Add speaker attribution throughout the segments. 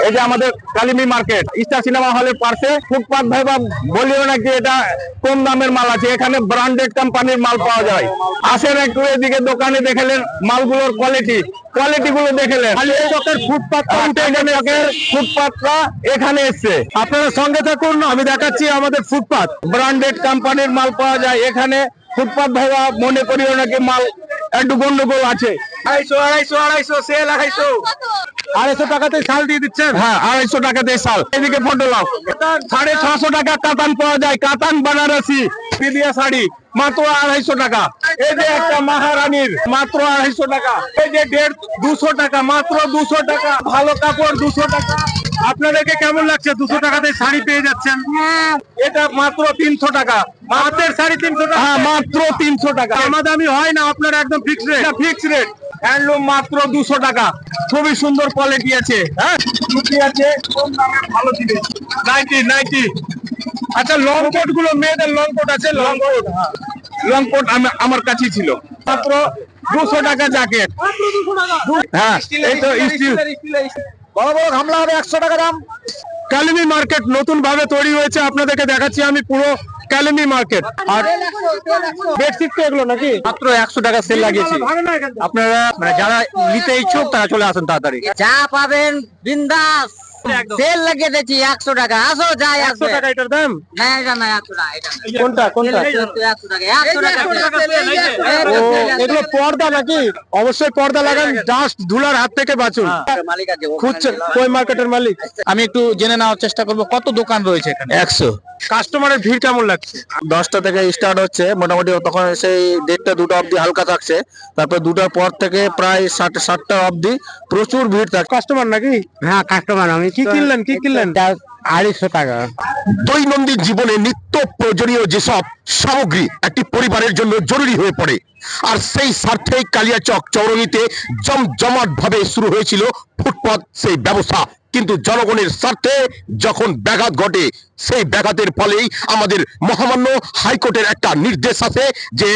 Speaker 1: এই যে আমাদের কালিমি মার্কেট স্টার সিনেমা হলের পাশে ফুটপাত ভাই বা বলিও নাকি এটা কম দামের মাল আছে, এখানে ব্র্যান্ডেড কোম্পানির মাল পাওয়া যায়। আসেন একটু এদিকে দোকানে দেখলেন মালগুলোর কোয়ালিটি গুলো দেখলেন। ফুটপাতটা এখানে এসছে, আপনারা সঙ্গে থাকুন, আমি দেখাচ্ছি আমাদের ফুটপাত ব্র্যান্ডেড কোম্পানির মাল পাওয়া যায় এখানে। ফুটপাত ভাইরা মনে করিও নাকি মাল একটু গন্ডগোল আছে। 250 টাকাতে শাল দিয়ে দিচ্ছেন? হ্যাঁ, 250 টাকাতে শাল। এদিকে ফটো লাও, 650 টাকা কাতান পাওয়া যায়, কাতান বানারসি পিদিয়া শাড়ি মাত্র 250 টাকা। এই যে একটা মহারানীর মাত্র 250 টাকা। এই যে 200 টাকা, মাত্র 200 টাকা। ভালো কাপড় 200 টাকা। আপনাদেরকে কেমন লাগছে? 200 টাকাতে শাড়ি পেয়ে যাচ্ছেন। এটা মাত্র 300 টাকা। হাতের শাড়ি 300 টাকা। হ্যাঁ, মাত্র 300 টাকা। দামাদামি হয় না, আপনার একদম fix rate. Fix rate. Handloom মাত্র 200 টাকা। খুবই সুন্দর কোয়ালিটি আছে। হ্যাঁ, টুপি আছে কম দামে, ভালো জিনিস। নাইটি। আচ্ছা, লং কোট গুলো, মেয়েদের লং কোট আছে। লং কোট আমার কাছেই ছিল, মাত্র 200 টাকা জ্যাকেট। হ্যাঁ, এই তো স্টিল। বড় বড় গামলা হবে 100 টাকা দাম। কালিমি মার্কেট নতুন ভাবে তৈরি হয়েছে, আপনাদেরকে দেখাচ্ছি আমি পুরো কালিমি মার্কেট। আর বেডশিট তো এগুলো নাকি মাত্র 100 টাকা সেল লাগিয়েছি। আপনারা যারা নিতে ইচ্ছুক তারা চলে আসেন তাড়াতাড়ি।
Speaker 2: যা পাবেন বিন্দাস সেল লাগিয়ে দিয়েছি 100 টাকা। আসো যাই
Speaker 1: 100 টাকা এটার দাম?
Speaker 2: না এটা না 100 টাকা। এটা
Speaker 1: কোনটা
Speaker 2: 100 টাকা 100 টাকা।
Speaker 1: এগুলো পর্দা নাকি? অবশ্যই পর্দা লাগান, ডাস্ট ধুলার হাত থেকে বাঁচুন।
Speaker 2: মালিক আছে
Speaker 1: খুঁজছেন কই মার্কেটের মালিক?
Speaker 3: আমি একটু জেনে নেওয়ার চেষ্টা করবো কত দোকান রয়েছে এখানে।
Speaker 1: 100। কাস্টমারের ভিড় কেমন লাগছে?
Speaker 3: 10টা থেকে স্টার্ট হচ্ছে, মোটামুটি তখন সেই 1:30 2টা অবধি হালকা থাকছে, তারপর 2টার পর থেকে প্রায় 7টা অবধি প্রচুর ভিড় থাকে।
Speaker 1: কাস্টমার নাকি?
Speaker 2: হ্যাঁ কাস্টমার। আমি
Speaker 1: কি কিনলেন?
Speaker 2: 250 টাকা।
Speaker 4: দৈনন্দিন জীবনে নিত্য প্রয়োজনীয় যেসব সামগ্রী একটি পরিবারের জন্য জরুরি হয়ে পড়ে, আর সেই স্বার্থেই কালিয়াচক চৌরঙ্গিতে জমজমাট ভাবে শুরু হয়েছিল ফুটপাত সেই ব্যবসা। কিন্তু জনগণের স্বার্থে যখন ব্যাঘাত ঘটে, সেই ব্যাঘাতের ফলেই আমাদের মহামান্য হাইকোর্টের একটা নির্দেশ আছে যে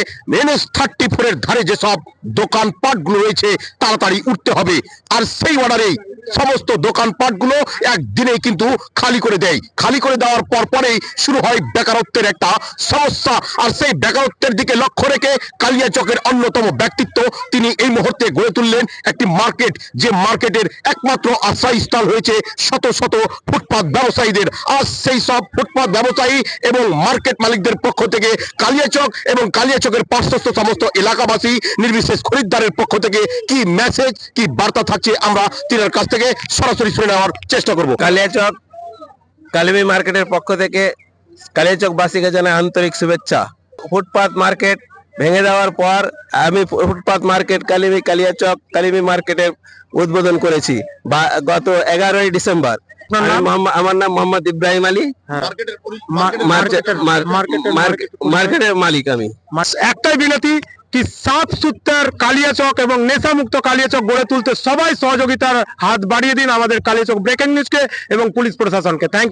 Speaker 4: NH-34 এর ধারে যেসব দোকানপাটগুলো রয়েছে তাড়াতাড়ি উঠতে হবে। আর সেই অর্ডারেই সমস্ত দোকানপাটগুলো একদিনেই কিন্তু খালি করে দেয়। খালি করে দেওয়ার পরেই শুরু হয় বেকারত্বের একটা সমস্যা। আর সেই বেকারত্বের দিকে লক্ষ্য রেখে কালিয়াচকের অন্যতম ব্যক্তিত্ব তিনি এই মুহূর্তে গড়ে তুললেন একটি মার্কেট, যে মার্কেটের একমাত্র আশ্রয়স্থল হয়েছে শত শত ফুটপাত ব্যবসায়ীদের। আর সেই সব ফুটপাত ব্যবসায়ী এবং মার্কেট মালিকদের পক্ষ থেকে কালিয়াচক এবং কালিয়াচকের পার্শ্বস্থ সমস্ত এলাকাবাসী নির্বিশেষ খরিদ্দারের পক্ষ থেকে কি মেসেজ, কি বার্তা থাকছে আমরা তিনার কাছ থেকে সরাসরি শুনে নেওয়ার চেষ্টা করব।
Speaker 5: কালিয়াচক কালিমি মার্কেটের পক্ষ থেকে কালিয়াচকবাসীকে জানাই আন্তরিক শুভেচ্ছা। ফুটপাত মার্কেট ভেঙে দেওয়ার পর আমি ফুটপাত মার্কেট কালিয়াচক কালিমি মার্কেটের উদ্বোধন করেছি গত 11ই ডিসেম্বর। আমার নাম মোহাম্মদ ইব্রাহিম আলী। মার্কেটের মালিক আমি।
Speaker 1: একটাই বিনতি কি সাফ সুতরাং কালিয়াচক এবং নেশামুক্ত কালিয়াচক গড়ে তুলতে সবাই সহযোগিতার হাত বাড়িয়ে দিন আমাদের কালিয়াচক ব্রেকিং নিউজকে এবং পুলিশ প্রশাসনকে। Thank you.